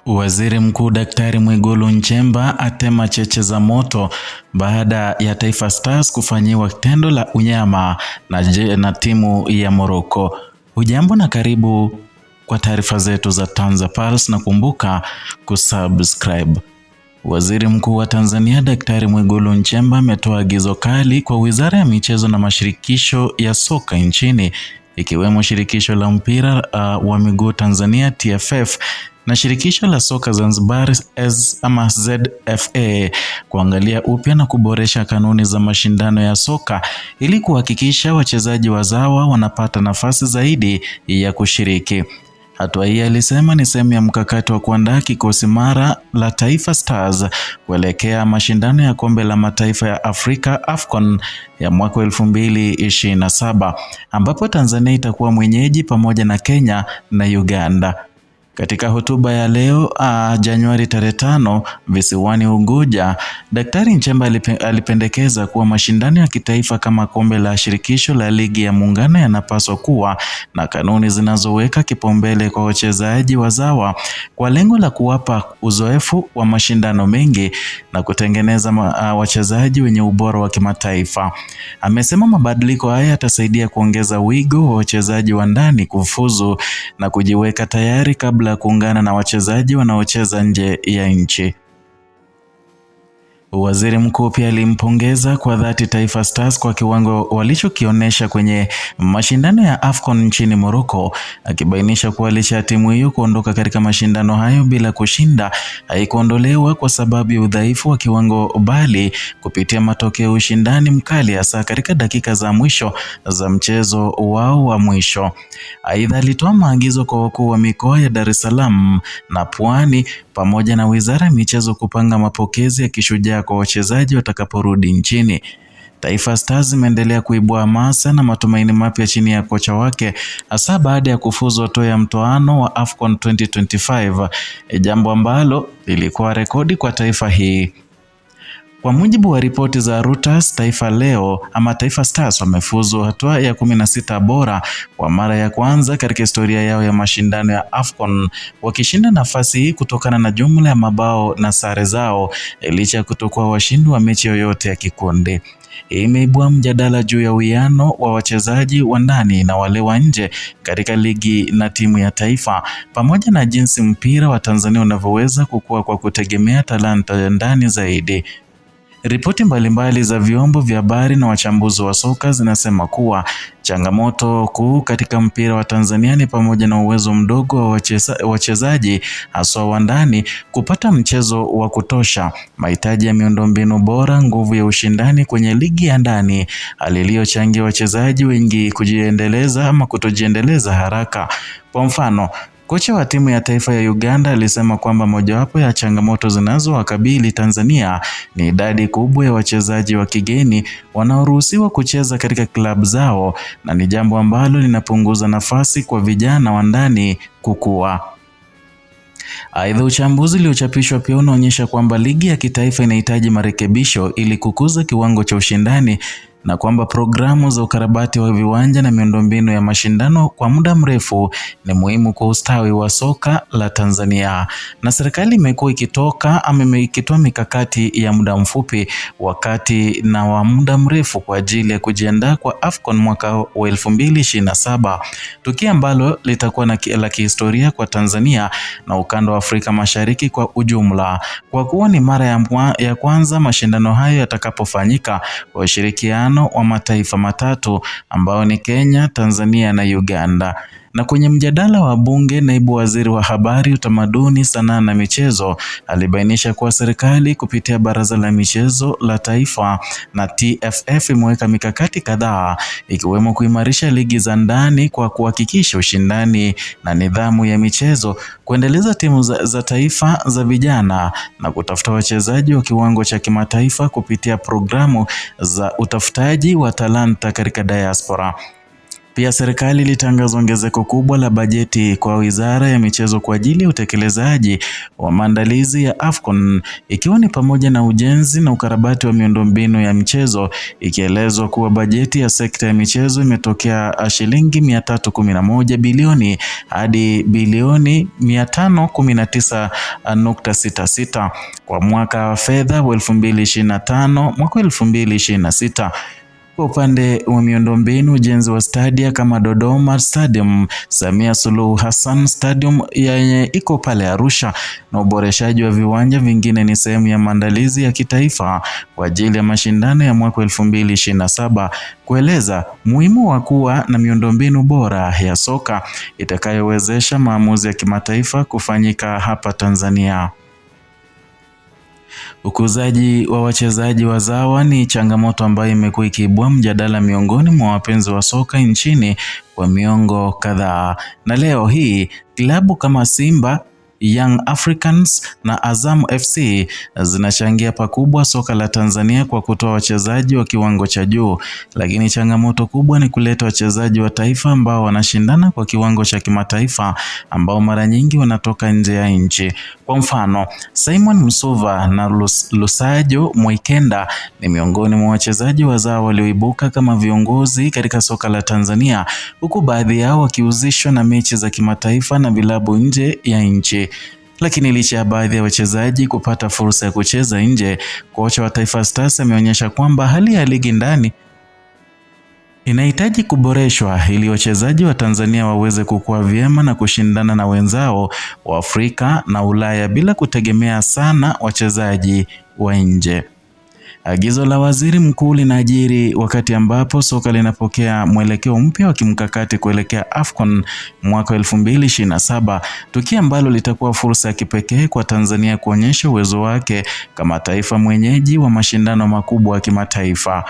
Waziri Mkuu Daktari Mwigulu Nchemba atema cheche za moto baada ya Taifa Stars kufanyiwa tendo la unyama na timu ya Morocco. Hujambo na karibu kwa taarifa zetu za TanzaPulse na kumbuka kusubscribe. Waziri Mkuu wa Tanzania Daktari Mwigulu Nchemba ametoa agizo kali kwa Wizara ya Michezo na Mashirikisho ya Soka nchini ikiwemo Shirikisho la Mpira wa Miguu Tanzania TFF na Shirikisho la Soka Zanzibar ZFA kuangalia upya na kuboresha kanuni za mashindano ya soka ili kuhakikisha wachezaji wazawa wanapata nafasi zaidi ya kushiriki. Hatua hii alisema ni sehemu ya mkakati wa kuandaa kikosi mara la Taifa Stars kuelekea mashindano ya Kombe la Mataifa ya Afrika AFCON ya mwaka 2027 ambapo Tanzania itakuwa mwenyeji pamoja na Kenya na Uganda. Katika hotuba ya leo Januari 5 visiwani Unguja, Daktari Nchemba alipendekeza kuwa mashindano ya kitaifa kama Kombe la Shirikisho la Ligi ya Muungano yanapaswa kuwa na kanuni zinazoweka kipaumbele kwa wachezaji wazawa kwa lengo la kuwapa uzoefu wa mashindano mengi na kutengeneza wachezaji wenye ubora wa kimataifa. Amesema mabadiliko haya yatasaidia kuongeza wigo wa wachezaji wa ndani kufuzu na kujiweka tayari kabla ya kuungana na wachezaji wanaocheza nje ya nchi. Waziri Mkuu pia alimpongeza kwa dhati Taifa Stars kwa kiwango walichokionyesha kwenye mashindano ya AFCON nchini Morocco, akibainisha kuwa licha ya timu hiyo kuondoka katika mashindano hayo bila kushinda, haikuondolewa kwa sababu ya udhaifu wa kiwango bali kupitia matokeo ya ushindani mkali hasa katika dakika za mwisho za mchezo wao wa mwisho. Aidha, alitoa maagizo kwa wakuu wa mikoa ya Dar es Salaam na Pwani pamoja na Wizara ya Michezo kupanga mapokezi ya kishujaa kwa wachezaji watakaporudi nchini. Taifa Stars imeendelea kuibua hamasa na matumaini mapya chini ya kocha wake hasa baada ya kufuzu hatua ya mtoano wa AFCON 2025, jambo ambalo lilikuwa rekodi kwa taifa hii. Kwa mujibu wa ripoti za Reuters, Taifa Stars wamefuzu hatua ya 16 bora kwa mara ya kwanza katika historia yao ya mashindano ya AFCON, wakishinda nafasi hii kutokana na jumla ya mabao na sare zao licha ya kutokuwa washindi wa mechi yoyote ya kikundi. Hii imeibua mjadala juu ya uwiano wa wachezaji wa ndani na wale wa nje katika ligi na timu ya taifa, pamoja na jinsi mpira wa Tanzania unavyoweza kukua kwa kutegemea talanta ya ndani zaidi. Ripoti mbalimbali za vyombo vya habari na wachambuzi wa soka zinasema kuwa changamoto kuu katika mpira wa Tanzania ni pamoja na uwezo mdogo wa wachezaji hasa wa ndani kupata mchezo wa kutosha, mahitaji ya miundombinu bora, nguvu ya ushindani kwenye ligi ya ndani, hali iliyochangia wachezaji wengi kujiendeleza ama kutojiendeleza haraka. Kwa mfano, kocha wa timu ya taifa ya Uganda alisema kwamba mojawapo ya changamoto zinazowakabili Tanzania ni idadi kubwa ya wachezaji wa kigeni wanaoruhusiwa kucheza katika klabu zao na ni jambo ambalo linapunguza nafasi kwa vijana wa ndani kukua. Aidha, uchambuzi uliochapishwa pia unaonyesha kwamba ligi ya kitaifa inahitaji marekebisho ili kukuza kiwango cha ushindani na kwamba programu za ukarabati wa viwanja na miundombinu ya mashindano kwa muda mrefu ni muhimu kwa ustawi wa soka la Tanzania. Na serikali imekuwa ikitoa mikakati ya muda mfupi, wakati na wa muda mrefu kwa ajili ya kujiandaa kwa AFCON mwaka wa 2027, tukio ambalo litakuwa la kihistoria kwa Tanzania na ukanda wa Afrika Mashariki kwa ujumla, kwa kuwa ni mara ya kwanza mashindano hayo yatakapofanyika kwa ushirikiano wa mataifa matatu ambao ni Kenya, Tanzania na Uganda. Na kwenye mjadala wa bunge, naibu waziri wa habari, utamaduni, sanaa na michezo alibainisha kuwa serikali kupitia Baraza la Michezo la Taifa na TFF imeweka mikakati kadhaa ikiwemo kuimarisha ligi za ndani kwa kuhakikisha ushindani na nidhamu ya michezo, kuendeleza timu za taifa za vijana na kutafuta wachezaji wa kiwango cha kimataifa kupitia programu za utafutaji wa talanta katika diaspora. Pia serikali ilitangaza ongezeko kubwa la bajeti kwa Wizara ya Michezo kwa ajili ya utekelezaji wa maandalizi ya AFCON, ikiwa ni pamoja na ujenzi na ukarabati wa miundombinu ya michezo, ikielezwa kuwa bajeti ya sekta ya michezo imetokea shilingi 311 bilioni hadi bilioni 519.66 kwa mwaka wa fedha wa 2025 mwaka 2026. Kwa upande wa miundombinu, ujenzi wa stadia kama Dodoma Stadium, Samia Suluhu Hassan Stadium yenye iko pale Arusha na uboreshaji wa viwanja vingine ni sehemu ya maandalizi ya kitaifa kwa ajili ya mashindano ya mwaka 2027, kueleza muhimu wa kuwa na miundombinu bora ya soka itakayowezesha maamuzi ya kimataifa kufanyika hapa Tanzania. Ukuzaji wa wachezaji wazawa ni changamoto ambayo imekuwa ikiibua mjadala miongoni mwa wapenzi wa soka nchini kwa miongo kadhaa. Na leo hii klabu kama Simba, Young Africans na Azam FC zinachangia pakubwa soka la Tanzania kwa kutoa wachezaji wa kiwango cha juu, lakini changamoto kubwa ni kuleta wachezaji wa taifa ambao wanashindana kwa kiwango cha kimataifa ambao mara nyingi wanatoka nje ya nchi. Kwa mfano, Simon Msuva na Lusajo Mwikenda ni miongoni mwa wachezaji wazao walioibuka kama viongozi katika soka la Tanzania, huku baadhi yao wakihusishwa na mechi za kimataifa na vilabu nje ya nchi. Lakini licha ya baadhi ya wachezaji kupata fursa ya kucheza nje, kocha wa Taifa Stars ameonyesha kwamba hali ya ligi ndani inahitaji kuboreshwa ili wachezaji wa Tanzania waweze kukua vyema na kushindana na wenzao wa Afrika na Ulaya bila kutegemea sana wachezaji wa nje. Agizo la waziri mkuu linajiri wakati ambapo soka linapokea mwelekeo mpya wa kimkakati kuelekea AFCON mwaka 2027, tukio ambalo litakuwa fursa ya kipekee kwa Tanzania kuonyesha uwezo wake kama taifa mwenyeji wa mashindano makubwa ya kimataifa.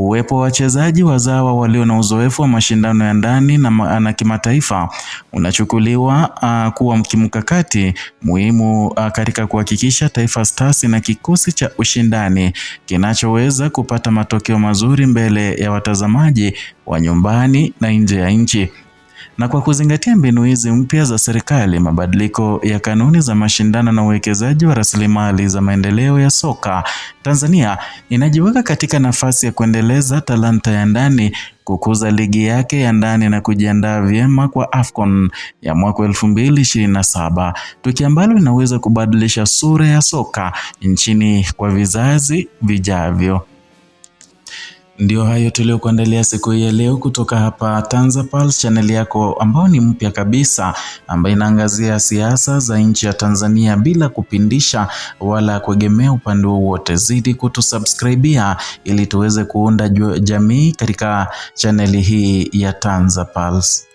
Uwepo wa wachezaji wazawa walio na uzoefu wa mashindano ya ndani na kimataifa unachukuliwa kuwa kimkakati muhimu katika kuhakikisha Taifa Stars na kikosi cha ushindani kinachoweza kupata matokeo mazuri mbele ya watazamaji wa nyumbani na nje ya nchi. Na kwa kuzingatia mbinu hizi mpya za serikali, mabadiliko ya kanuni za mashindano na uwekezaji wa rasilimali za maendeleo ya soka, Tanzania inajiweka katika nafasi ya kuendeleza talanta ya ndani, kukuza ligi yake ya ndani na kujiandaa vyema kwa AFCON ya mwaka 2027, tukio ambalo linaweza kubadilisha sura ya soka nchini kwa vizazi vijavyo. Ndio hayo tuliokuandalia siku hii ya leo kutoka hapa TanzaPulse, channel yako ambao ni mpya kabisa, ambayo inaangazia siasa za nchi ya Tanzania bila kupindisha wala kuegemea upande wowote. Zidi kutusubscribia ili tuweze kuunda jamii katika channel hii ya TanzaPulse.